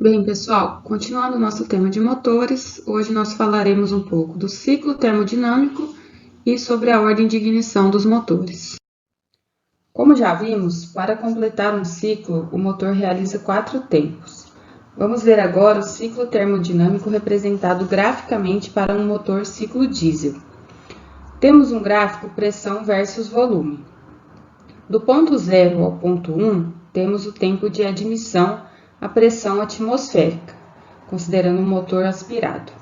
Bem, pessoal, continuando o nosso tema de motores, hoje nós falaremos um pouco do ciclo termodinâmico e sobre a ordem de ignição dos motores. Como já vimos, para completar um ciclo, o motor realiza 4 tempos. Vamos ver agora o ciclo termodinâmico representado graficamente para um motor ciclo diesel. Temos um gráfico pressão versus volume. Do ponto 0 ao ponto 1, temos o tempo de admissão à pressão atmosférica, considerando um motor aspirado.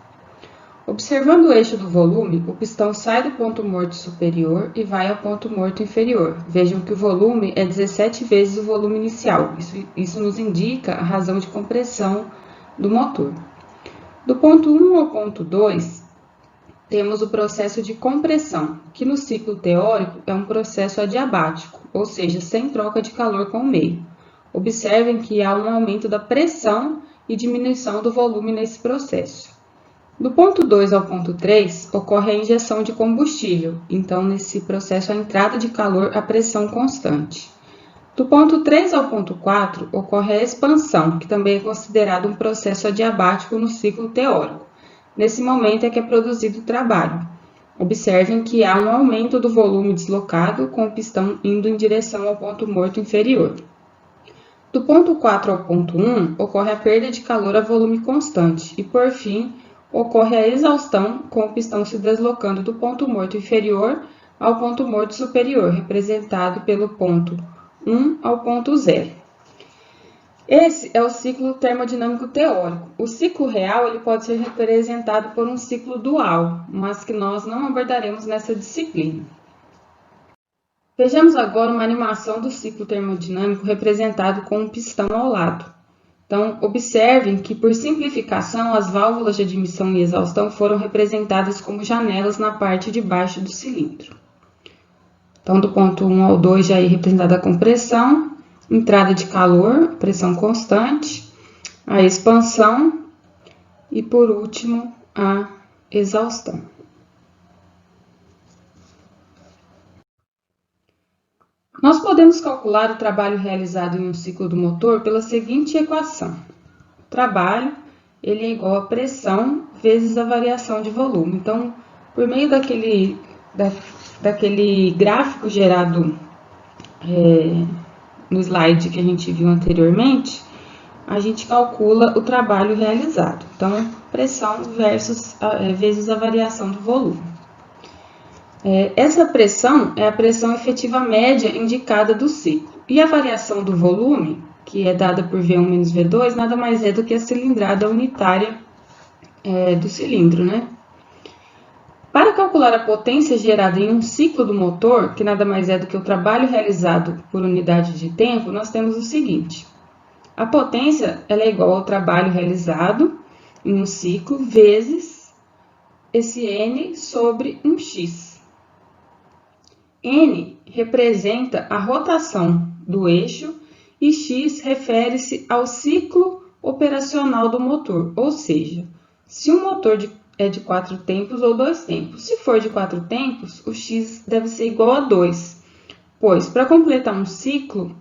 Observando o eixo do volume, o pistão sai do ponto morto superior e vai ao ponto morto inferior. Vejam que o volume é 17 vezes o volume inicial. Isso nos indica a razão de compressão do motor. Do ponto 1 ao ponto 2, temos o processo de compressão, que no ciclo teórico é um processo adiabático, ou seja, sem troca de calor com o meio. Observem que há um aumento da pressão e diminuição do volume nesse processo. Do ponto 2 ao ponto 3, ocorre a injeção de combustível, então nesse processo a entrada de calor a pressão constante. Do ponto 3 ao ponto 4, ocorre a expansão, que também é considerado um processo adiabático no ciclo teórico. Nesse momento é que é produzido o trabalho. Observem que há um aumento do volume deslocado com o pistão indo em direção ao ponto morto inferior. Do ponto 4 ao ponto 1, ocorre a perda de calor a volume constante e, por fim, ocorre a exaustão com o pistão se deslocando do ponto morto inferior ao ponto morto superior, representado pelo ponto 1 ao ponto 0. Esse é o ciclo termodinâmico teórico. O ciclo real ele pode ser representado por um ciclo dual, mas que nós não abordaremos nessa disciplina. Vejamos agora uma animação do ciclo termodinâmico representado com um pistão ao lado. Então, observem que, por simplificação, as válvulas de admissão e exaustão foram representadas como janelas na parte de baixo do cilindro. Então, do ponto 1 ao 2 já é representada a compressão, entrada de calor, pressão constante, a expansão e, por último, a exaustão. Nós podemos calcular o trabalho realizado em um ciclo do motor pela seguinte equação. O trabalho ele é igual a pressão vezes a variação de volume. Então, por meio daquele gráfico gerado no slide que a gente viu anteriormente, a gente calcula o trabalho realizado. Então, pressão vezes a variação do volume. Essa pressão é a pressão efetiva média indicada do ciclo. E a variação do volume, que é dada por V1 menos V2, nada mais é do que a cilindrada unitária do cilindro, né? Para calcular a potência gerada em um ciclo do motor, que nada mais é do que o trabalho realizado por unidade de tempo, nós temos o seguinte. A potência ela é igual ao trabalho realizado em um ciclo vezes esse N sobre 1x. N representa a rotação do eixo e x refere-se ao ciclo operacional do motor, ou seja, se o motor é de 4 tempos ou 2 tempos. Se for de 4 tempos, o x deve ser igual a 2, pois para completar um ciclo,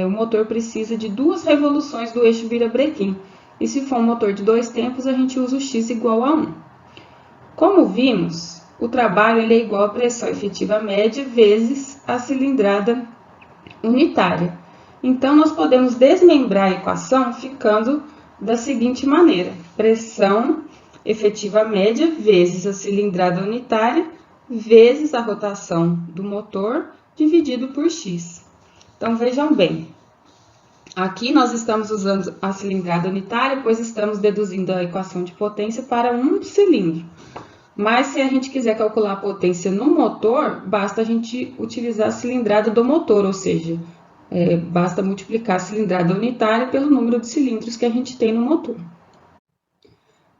o motor precisa de 2 revoluções do eixo virabrequim. E se for um motor de 2 tempos, a gente usa o x igual a 1. Como vimos, o trabalho ele é igual à pressão efetiva média vezes a cilindrada unitária. Então, nós podemos desmembrar a equação ficando da seguinte maneira. Pressão efetiva média vezes a cilindrada unitária vezes a rotação do motor dividido por x. Então, vejam bem. Aqui nós estamos usando a cilindrada unitária, pois estamos deduzindo a equação de potência para um cilindro. Mas se a gente quiser calcular a potência no motor, basta a gente utilizar a cilindrada do motor, ou seja, basta multiplicar a cilindrada unitária pelo número de cilindros que a gente tem no motor.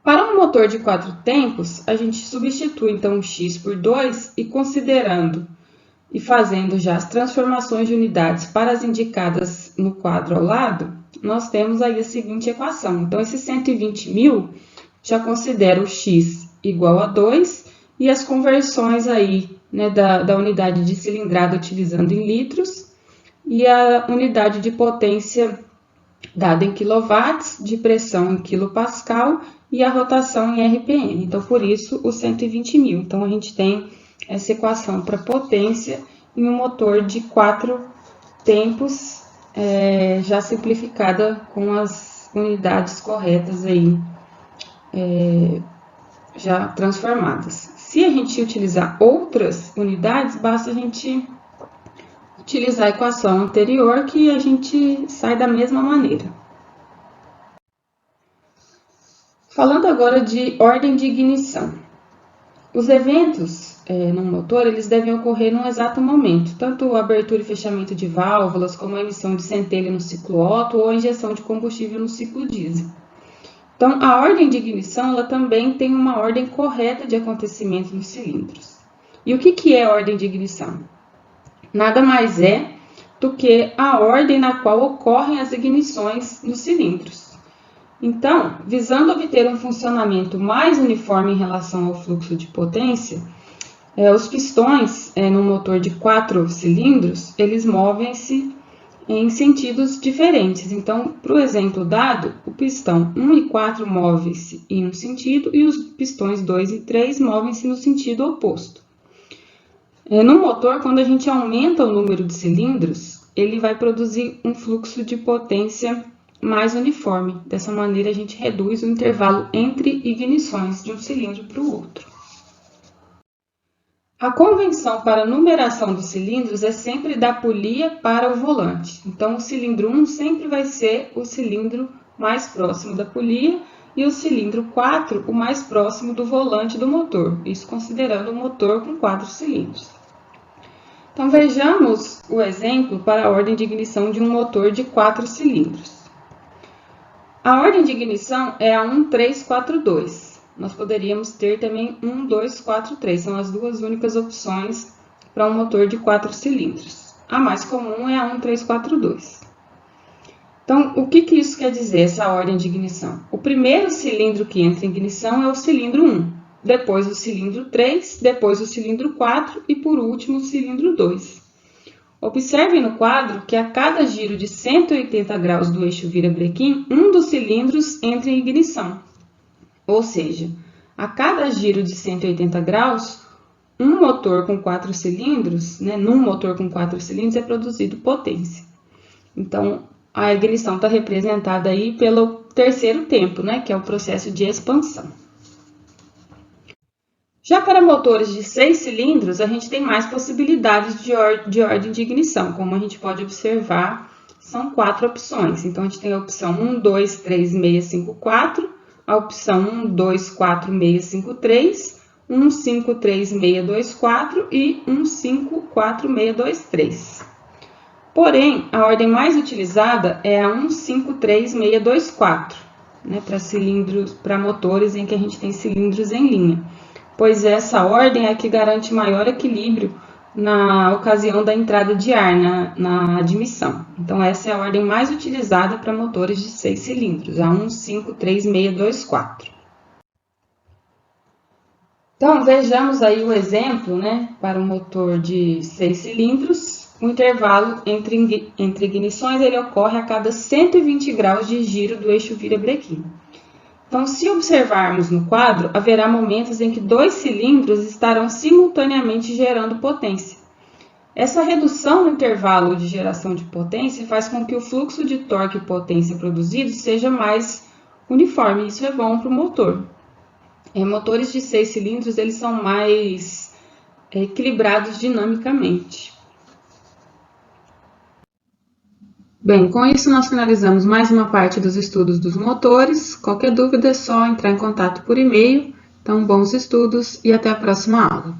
Para um motor de 4 tempos, a gente substitui então o x por 2 e considerando e fazendo já as transformações de unidades para as indicadas no quadro ao lado, nós temos aí a seguinte equação. Então, esse 120.000 já considera o x igual a 2 e as conversões aí, né, da unidade de cilindrada utilizando em litros e a unidade de potência dado em quilowatts, de pressão em quilopascal e a rotação em RPM. Então, por isso, os 120.000. Então, a gente tem essa equação para potência em um motor de 4 tempos, já simplificada com as unidades corretas aí, já transformadas. Se a gente utilizar outras unidades, basta a gente utilizar a equação anterior que a gente sai da mesma maneira. Falando agora de ordem de ignição. Os eventos no motor, eles devem ocorrer num exato momento, tanto a abertura e fechamento de válvulas, como a emissão de centelha no ciclo Otto ou a injeção de combustível no ciclo diesel. Então, a ordem de ignição ela também tem uma ordem correta de acontecimento nos cilindros. E o que é ordem de ignição? Nada mais é do que a ordem na qual ocorrem as ignições nos cilindros. Então, visando obter um funcionamento mais uniforme em relação ao fluxo de potência, os pistões no motor de 4 cilindros, eles movem-se em sentidos diferentes. Então, para o exemplo dado, o pistão 1 e 4 movem-se em um sentido e os pistões 2 e 3 movem-se no sentido oposto. No motor, quando a gente aumenta o número de cilindros, ele vai produzir um fluxo de potência mais uniforme. Dessa maneira, a gente reduz o intervalo entre ignições de um cilindro para o outro. A convenção para a numeração dos cilindros é sempre da polia para o volante. Então, o cilindro 1 sempre vai ser o cilindro mais próximo da polia e o cilindro 4 o mais próximo do volante do motor, isso considerando o motor com 4 cilindros. Então, vejamos o exemplo para a ordem de ignição de um motor de 4 cilindros. A ordem de ignição é a 1342. Nós poderíamos ter também 1243, são as duas únicas opções para um motor de 4 cilindros. A mais comum é a 1342. Então, o que isso quer dizer, essa ordem de ignição? O primeiro cilindro que entra em ignição é o cilindro 1, depois o cilindro 3, depois o cilindro 4 e, por último, o cilindro 2. Observem no quadro que a cada giro de 180 graus do eixo virabrequim, um dos cilindros entra em ignição. Ou seja, a cada giro de 180 graus, um motor com 4 cilindros, num motor com 4 cilindros é produzido potência. Então, a ignição está representada aí pelo terceiro tempo, que é o processo de expansão. Já para motores de 6 cilindros, a gente tem mais possibilidades de ordem de ignição. Como a gente pode observar, são 4 opções. Então, a gente tem a opção 1, 2, 3, 6, 5, 4, a opção 1, 2, 4, 6, 5, 3, 1, 5, 3, 6, 2, 4 e 1, 5, 4, 6, 2, 3. Porém, a ordem mais utilizada é a 1, 5, 3, 6, 2, 4, para cilindros, para motores em que a gente tem cilindros em linha, pois essa ordem é a que garante maior equilíbrio na ocasião da entrada de ar na admissão. Então, essa é a ordem mais utilizada para motores de 6 cilindros, a 1, 5, 3, 6, 2, 4. Então, vejamos aí o exemplo, para um motor de 6 cilindros. O intervalo entre ignições ele ocorre a cada 120 graus de giro do eixo virabrequim. Então, se observarmos no quadro, haverá momentos em que 2 cilindros estarão simultaneamente gerando potência. Essa redução no intervalo de geração de potência faz com que o fluxo de torque e potência produzido seja mais uniforme. Isso é bom para o motor. Motores de 6 cilindros eles são mais equilibrados dinamicamente. Bem, com isso nós finalizamos mais uma parte dos estudos dos motores. Qualquer dúvida é só entrar em contato por e-mail. Então, bons estudos e até a próxima aula.